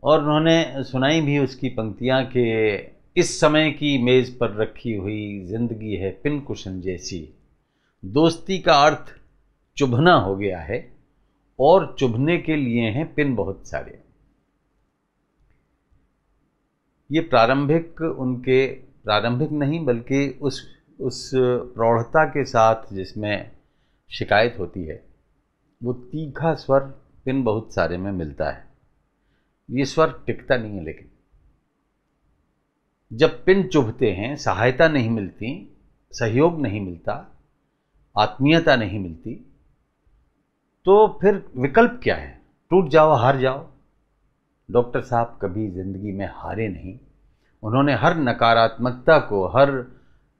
और उन्होंने सुनाई भी उसकी पंक्तियाँ कि इस समय की मेज़ पर रखी हुई ज़िंदगी है पिन कुशन जैसी, दोस्ती का अर्थ चुभना हो गया है और चुभने के लिए हैं पिन बहुत सारे। ये प्रारंभिक नहीं बल्कि उस प्रौढ़ता के साथ जिसमें शिकायत होती है, वो तीखा स्वर पिन बहुत सारे में मिलता है। ये स्वर टिकता नहीं है, लेकिन जब पिन चुभते हैं, सहायता नहीं मिलती, सहयोग नहीं मिलता, आत्मीयता नहीं मिलती, तो फिर विकल्प क्या है? टूट जाओ, हार जाओ। डॉक्टर साहब कभी जिंदगी में हारे नहीं। उन्होंने हर नकारात्मकता को, हर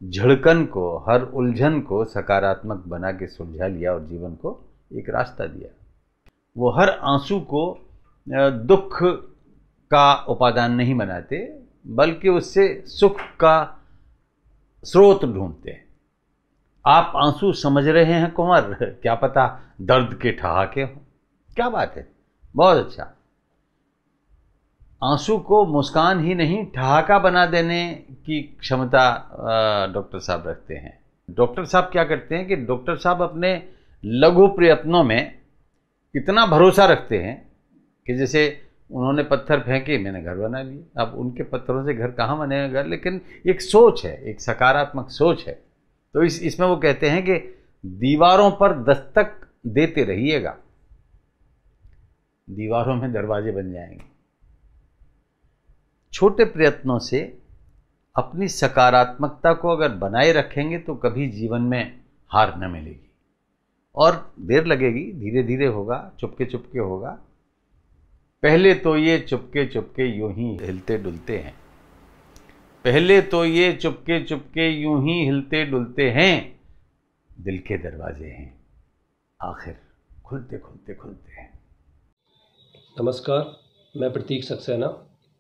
झड़कन को, हर उलझन को सकारात्मक बना के सुलझा लिया और जीवन को एक रास्ता दिया। वो हर आंसू को दुख का उपादान नहीं बनाते, बल्कि उससे सुख का स्रोत ढूंढते हैं। आप आंसू समझ रहे हैं कुंवर, क्या पता दर्द के ठहाके हों। क्या बात है, बहुत अच्छा। आंसू को मुस्कान ही नहीं, ठहाका बना देने की क्षमता डॉक्टर साहब रखते हैं। डॉक्टर साहब क्या करते हैं कि डॉक्टर साहब अपने लघु प्रयत्नों में इतना भरोसा रखते हैं कि जैसे उन्होंने पत्थर फेंके, मैंने घर बना लिया। अब उनके पत्थरों से घर कहाँ बनेगा घर, लेकिन एक सोच है, एक सकारात्मक सोच है। तो इसमें वो कहते हैं कि दीवारों पर दस्तक देते रहिएगा, दीवारों में दरवाजे बन जाएंगे। छोटे प्रयत्नों से अपनी सकारात्मकता को अगर बनाए रखेंगे तो कभी जीवन में हार न मिलेगी। और देर लगेगी, धीरे धीरे होगा, चुपके चुपके होगा। पहले तो ये चुपके चुपके यूं ही हिलते डुलते हैं, पहले तो ये चुपके चुपके यूं ही हिलते डुलते हैं, दिल के दरवाजे हैं आखिर खुलते खुलते खुलते हैं। नमस्कार, मैं प्रतीक सक्सेना।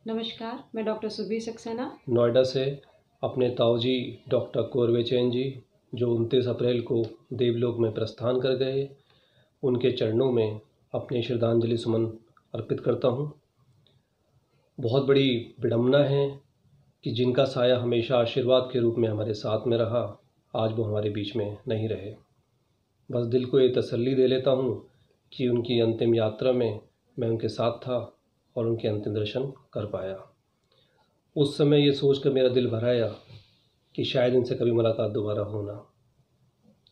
नमस्कार, मैं डॉक्टर सुरभि सक्सेना, नोएडा से अपने ताऊजी डॉक्टर कुंवर बेचैन जी, जो 29 अप्रैल को देवलोक में प्रस्थान कर गए, उनके चरणों में अपनी श्रद्धांजलि सुमन अर्पित करता हूँ। बहुत बड़ी विडम्बना है कि जिनका साया हमेशा आशीर्वाद के रूप में हमारे साथ में रहा, आज वो हमारे बीच में नहीं रहे। बस दिल को ये तसल्ली दे लेता हूँ कि उनकी अंतिम यात्रा में मैं उनके साथ था और उनके अंतिम दर्शन कर पाया। उस समय ये सोच कर मेरा दिल भराया कि शायद इनसे कभी मुलाकात दोबारा होना।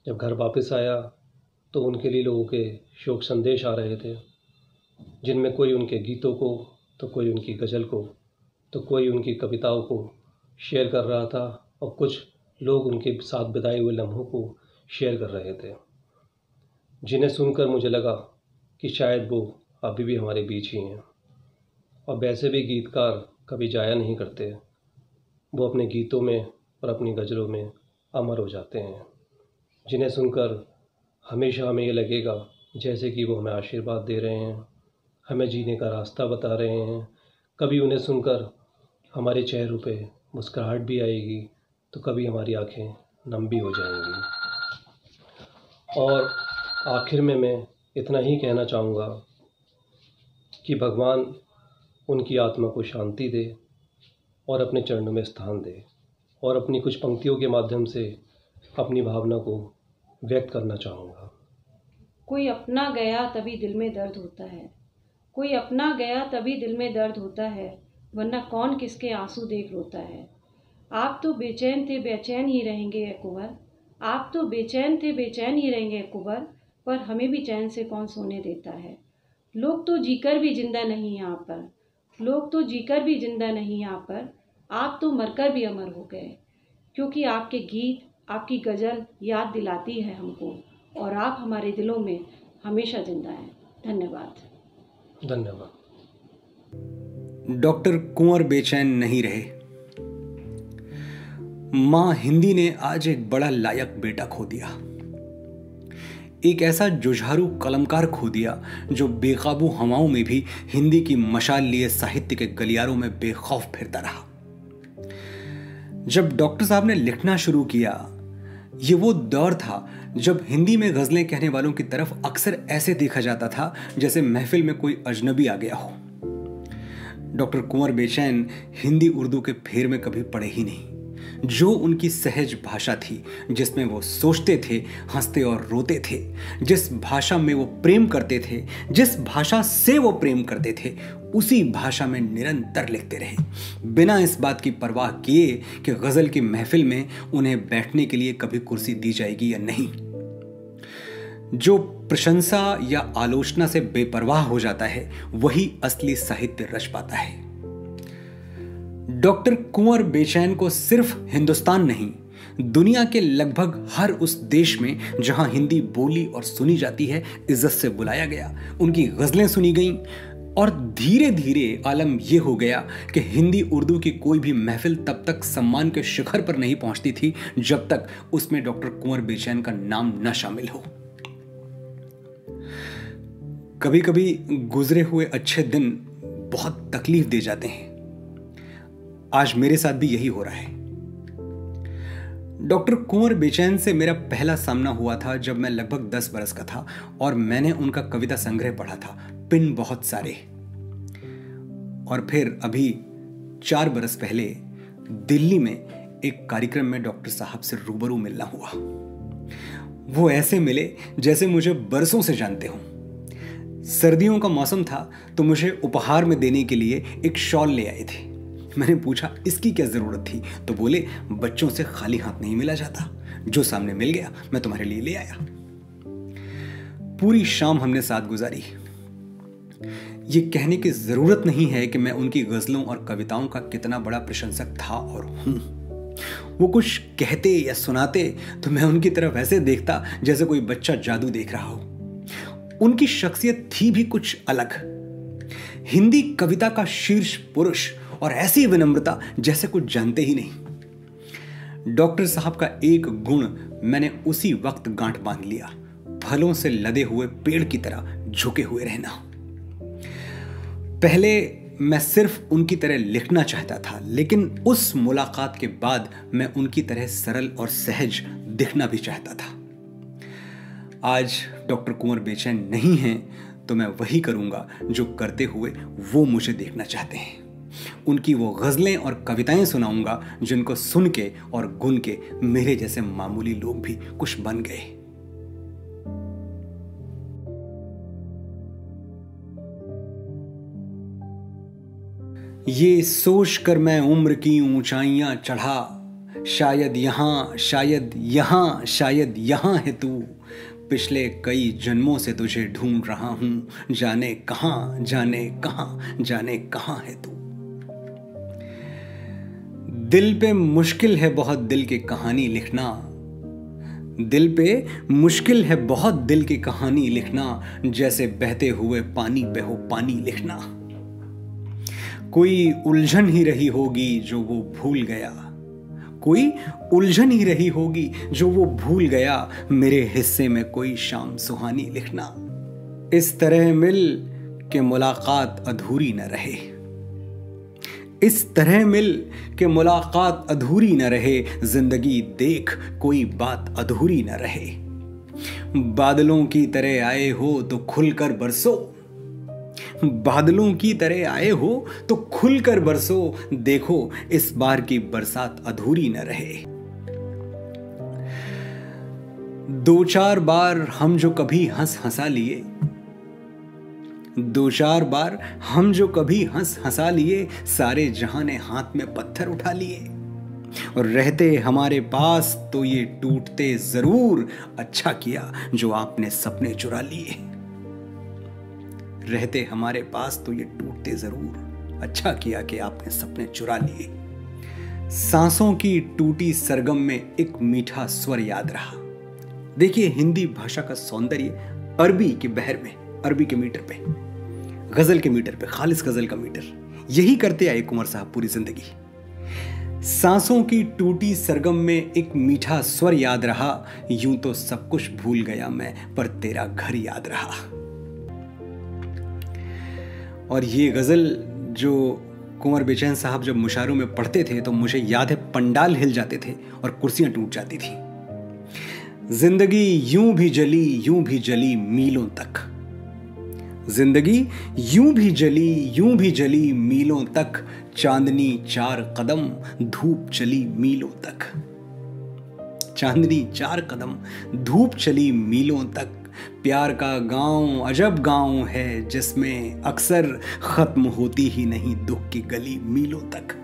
जब घर वापस आया तो उनके लिए लोगों के शोक संदेश आ रहे थे, जिनमें कोई उनके गीतों को, तो कोई उनकी गज़ल को, तो कोई उनकी कविताओं को शेयर कर रहा था, और कुछ लोग उनके साथ बिताए हुए लम्हों को शेयर कर रहे थे, जिन्हें सुनकर मुझे लगा कि शायद वो अभी भी हमारे बीच ही हैं। और वैसे भी गीतकार कभी जाया नहीं करते, वो अपने गीतों में और अपनी गज़लों में अमर हो जाते हैं, जिन्हें सुनकर हमेशा हमें ये लगेगा जैसे कि वो हमें आशीर्वाद दे रहे हैं, हमें जीने का रास्ता बता रहे हैं। कभी उन्हें सुनकर हमारे चेहरों पे मुस्कुराहट भी आएगी, तो कभी हमारी आंखें नम भी हो जाएंगी। और आखिर में मैं इतना ही कहना चाहूँगा कि भगवान उनकी आत्मा को शांति दे, और अपने चरणों में स्थान दे और अपनी कुछ पंक्तियों के माध्यम से अपनी भावना को व्यक्त करना चाहूँगा। कोई अपना गया तभी दिल में दर्द होता है, कोई अपना गया तभी दिल में दर्द होता है, वरना कौन किसके आंसू देख रोता है। आप तो बेचैन थे बेचैन ही रहेंगे ए कुंवर, आप तो बेचैन थे बेचैन ही रहेंगे कुंवर, पर हमें भी चैन से कौन सोने देता है। लोग तो जीकर भी जिंदा नहीं यहाँ पर, लोग तो जीकर भी जिंदा नहीं यहाँ पर, आप तो मरकर भी अमर हो गए, क्योंकि आपके गीत आपकी गज़ल याद दिलाती है हमको, और आप हमारे दिलों में हमेशा जिंदा हैं। धन्यवाद। धन्यवाद। डॉक्टर कुंवर बेचैन नहीं रहे। मां हिंदी ने आज एक बड़ा लायक बेटा खो दिया, एक ऐसा जुझारू कलमकार खो दिया जो बेकाबू हवाओं में भी हिंदी की मशाल लिए साहित्य के गलियारों में बेखौफ फिरता रहा। जब डॉक्टर साहब ने लिखना शुरू किया, ये वो दौर था जब हिंदी में गजलें कहने वालों की तरफ अक्सर ऐसे देखा जाता था जैसे महफिल में कोई अजनबी आ गया हो। डॉक्टर कुंवर बेचैन हिंदी उर्दू के फेर में कभी पड़े ही नहीं। जो उनकी सहज भाषा थी, जिसमें वो सोचते थे, हंसते और रोते थे, जिस भाषा में वो प्रेम करते थे, जिस भाषा से वो प्रेम करते थे, उसी भाषा में निरंतर लिखते रहे, बिना इस बात की परवाह किए कि गजल की महफिल में उन्हें बैठने के लिए कभी कुर्सी दी जाएगी या नहीं। जो प्रशंसा या आलोचना से बेपरवाह हो जाता है, वही असली साहित्य रच पाता है। डॉक्टर कुंवर बेचैन को सिर्फ हिंदुस्तान नहीं, दुनिया के लगभग हर उस देश में जहां हिंदी बोली और सुनी जाती है, इज्जत से बुलाया गया, उनकी गजलें सुनी गईं, और धीरे धीरे आलम यह हो गया कि हिंदी उर्दू की कोई भी महफिल तब तक सम्मान के शिखर पर नहीं पहुंचती थी जब तक उसमें डॉक्टर कुंवर बेचैन का नाम न शामिल हो। कभी कभी गुजरे हुए अच्छे दिन बहुत तकलीफ दे जाते हैं। आज मेरे साथ भी यही हो रहा है। डॉक्टर कुंवर बेचैन से मेरा पहला सामना हुआ था जब मैं लगभग 10 बरस का था और मैंने उनका कविता संग्रह पढ़ा था, पिन बहुत सारे। और फिर अभी 4 बरस पहले दिल्ली में एक कार्यक्रम में डॉक्टर साहब से रूबरू मिलना हुआ। वो ऐसे मिले जैसे मुझे बरसों से जानते हों। सर्दियों का मौसम था तो मुझे उपहार में देने के लिए एक शॉल ले आए थे। मैंने पूछा इसकी क्या जरूरत थी, तो बोले बच्चों से खाली हाथ नहीं मिला जाता, जो सामने मिल गया मैं तुम्हारे लिए ले आया। पूरी शाम हमने साथ गुजारी। ये कहने की जरूरत नहीं है कि मैं उनकी गजलों और कविताओं का कितना बड़ा प्रशंसक था और हूं। वो कुछ कहते या सुनाते तो मैं उनकी तरफ ऐसे देखता जैसे कोई बच्चा जादू देख रहा हो। उनकी शख्सियत थी भी कुछ अलग, हिंदी कविता का शीर्ष पुरुष, और ऐसी विनम्रता जैसे कुछ जानते ही नहीं। डॉक्टर साहब का एक गुण मैंने उसी वक्त गांठ बांध लिया, फलों से लदे हुए पेड़ की तरह झुके हुए रहना। पहले मैं सिर्फ उनकी तरह लिखना चाहता था, लेकिन उस मुलाकात के बाद मैं उनकी तरह सरल और सहज दिखना भी चाहता था। आज डॉक्टर कुंवर बेचैन नहीं हैं तो मैं वही करूंगा जो करते हुए वो मुझे देखना चाहते हैं। उनकी वो गजलें और कविताएं सुनाऊंगा जिनको सुन के और गुन के मेरे जैसे मामूली लोग भी कुछ बन गए। ये सोच कर मैं उम्र की ऊंचाइयां चढ़ा, शायद यहां शायद यहां शायद यहां है तू, पिछले कई जन्मों से तुझे ढूंढ रहा हूं, जाने कहां जाने कहां जाने कहां है तू। दिल पे मुश्किल है बहुत दिल की कहानी लिखना, दिल पे मुश्किल है बहुत दिल की कहानी लिखना, जैसे बहते हुए पानी पे हो पानी लिखना। कोई उलझन ही रही होगी जो वो भूल गया, कोई उलझन ही रही होगी जो वो भूल गया, मेरे हिस्से में कोई शाम सुहानी लिखना। इस तरह मिल के मुलाकात अधूरी न रहे, इस तरह मिल के मुलाकात अधूरी न रहे, जिंदगी देख कोई बात अधूरी न रहे। बादलों की तरह आए हो तो खुलकर बरसो, बादलों की तरह आए हो तो खुलकर बरसो, देखो इस बार की बरसात अधूरी न रहे। 2-4 बार हम जो कभी हंस हंसा लिए, 2-4 बार हम जो कभी हंस हंसा लिए, सारे जहां ने हाथ में पत्थर उठा लिए। और रहते हमारे पास तो ये टूटते जरूर, अच्छा किया जो आपने सपने चुरा लिए। रहते हमारे पास तो ये टूटते जरूर, अच्छा किया कि आपने सपने चुरा लिए। सांसों की टूटी सरगम में एक मीठा स्वर याद रहा। देखिए हिंदी भाषा का सौंदर्य अरबी के बहर में, अरबी के मीटर पे, गजल के मीटर पे, खालिस गजल का मीटर, यही करते आए कुंवर साहब पूरी जिंदगी। सांसों की टूटी सरगम में एक मीठा स्वर याद रहा, यूं तो सब कुछ भूल गया मैं, पर तेरा घर याद रहा। और ये गजल जो कुंवर बेचैन साहब जब मुशायरों में पढ़ते थे तो मुझे याद है पंडाल हिल जाते थे और कुर्सियां टूट जाती थी। जिंदगी यूं भी जली मीलों तक, जिंदगी यूं भी जली मीलों तक, चांदनी 4 कदम धूप चली मीलों तक, चांदनी 4 कदम धूप चली मीलों तक। प्यार का गांव अजब गांव है, जिसमें अक्सर खत्म होती ही नहीं दुख की गली मीलों तक।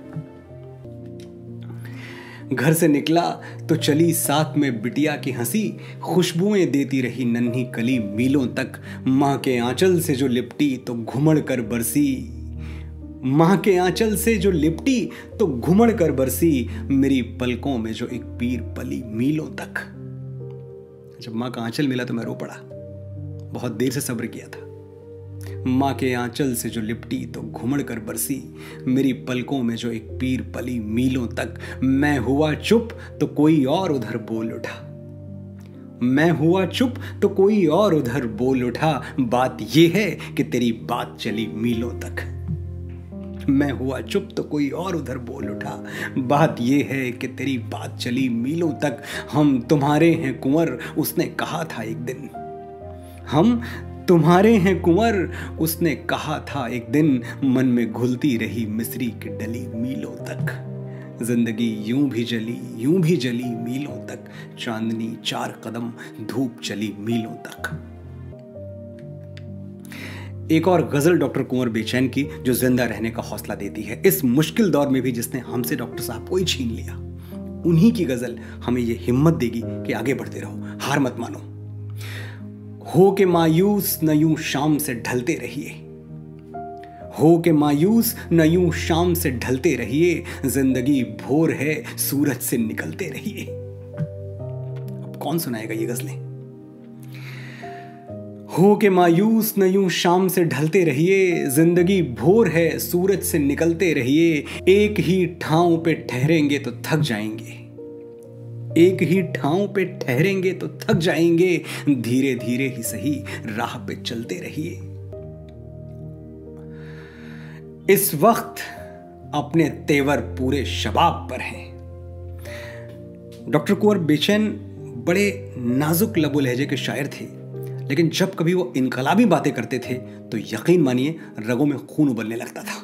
घर से निकला तो चली साथ में बिटिया की हंसी, खुशबुएं देती रही नन्ही कली मीलों तक। माँ के आंचल से जो लिपटी तो घुमड़ कर बरसी, माँ के आंचल से जो लिपटी तो घुमड़ कर बरसी, मेरी पलकों में जो एक पीर पली मीलों तक। जब माँ का आंचल मिला तो मैं रो पड़ा, बहुत देर से सब्र किया था। माँ के आंचल से जो लिपटी तो घुमड़ कर बरसी, मेरी पलकों में जो एक पीर पली मीलों तक। मैं हुआ चुप तो कोई और उधर बोल उठा, मैं हुआ चुप तो कोई और उधर बोल उठा, बात ये है कि तेरी बात चली मीलों तक। मैं हुआ चुप तो कोई और उधर बोल उठा, बात ये है कि तेरी बात चली मीलों तक। हम तुम्हारे हैं कुंवर, उसने कहा था एक दिन, हम तुम्हारे हैं कुंवर, उसने कहा था एक दिन, मन में घुलती रही मिस्री की डली मीलों तक। जिंदगी यूं भी जली मीलों तक, चांदनी 4 कदम धूप चली मीलों तक। एक और गजल डॉक्टर कुंवर बेचैन की जो जिंदा रहने का हौसला देती है इस मुश्किल दौर में भी, जिसने हमसे डॉक्टर साहब को ही छीन लिया। उन्हीं की गजल हमें ये हिम्मत देगी कि आगे बढ़ते रहो, हार मत मानो। हो के मायूस न यूं शाम से ढलते रहिए, हो के मायूस न यूं शाम से ढलते रहिए, जिंदगी भोर है सूरज से निकलते रहिए। अब कौन सुनाएगा ये गजलें? हो के मायूस न यूं शाम से ढलते रहिए, जिंदगी भोर है सूरज से निकलते रहिए। एक ही ठाव पे ठहरेंगे तो थक जाएंगे, एक ही ठाव पे ठहरेंगे तो थक जाएंगे, धीरे धीरे ही सही राह पे चलते रहिए। इस वक्त अपने तेवर पूरे शबाब पर हैं। डॉक्टर कुंवर बेचैन बड़े नाजुक लबो लहजे के शायर थे, लेकिन जब कभी वो इनकलाबी बातें करते थे तो यकीन मानिए रगों में खून उबलने लगता था।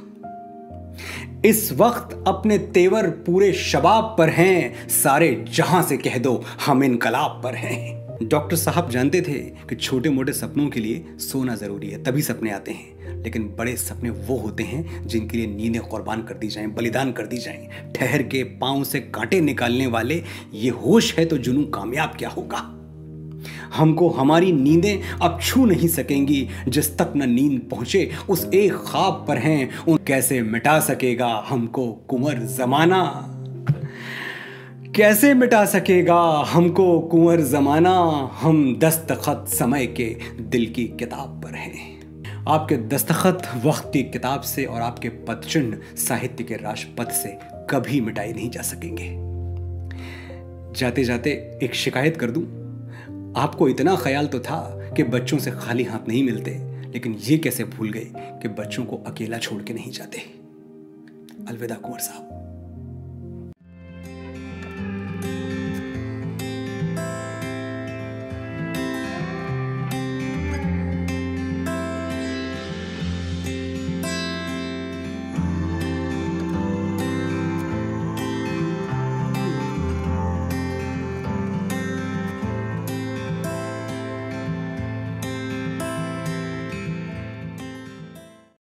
इस वक्त अपने तेवर पूरे शबाब पर हैं, सारे जहां से कह दो हम इनकलाब पर हैं। डॉक्टर साहब जानते थे कि छोटे मोटे सपनों के लिए सोना जरूरी है, तभी सपने आते हैं, लेकिन बड़े सपने वो होते हैं जिनके लिए नींदें कुर्बान कर दी जाएं, बलिदान कर दी जाएं। ठहर के पांव से कांटे निकालने वाले, ये होश है तो जुनून कामयाब क्या होगा। हमको हमारी नींदें अब छू नहीं सकेंगी, जिस तक न नींद पहुंचे उस एक ख्वाब पर हैं। उन कैसे मिटा सकेगा हमको कुंवर जमाना, कैसे मिटा सकेगा हमको कुंवर जमाना। हम दस्तखत समय के दिल की किताब पर हैं। आपके दस्तखत वक्त की किताब से और आपके पदचिन्ह साहित्य के राजपथ से कभी मिटाए नहीं जा सकेंगे। जाते जाते एक शिकायत कर दूं, आपको इतना ख्याल तो था कि बच्चों से खाली हाथ नहीं मिलते, लेकिन ये कैसे भूल गए कि बच्चों को अकेला छोड़ के नहीं जाते। अलविदा कुंवर साहब।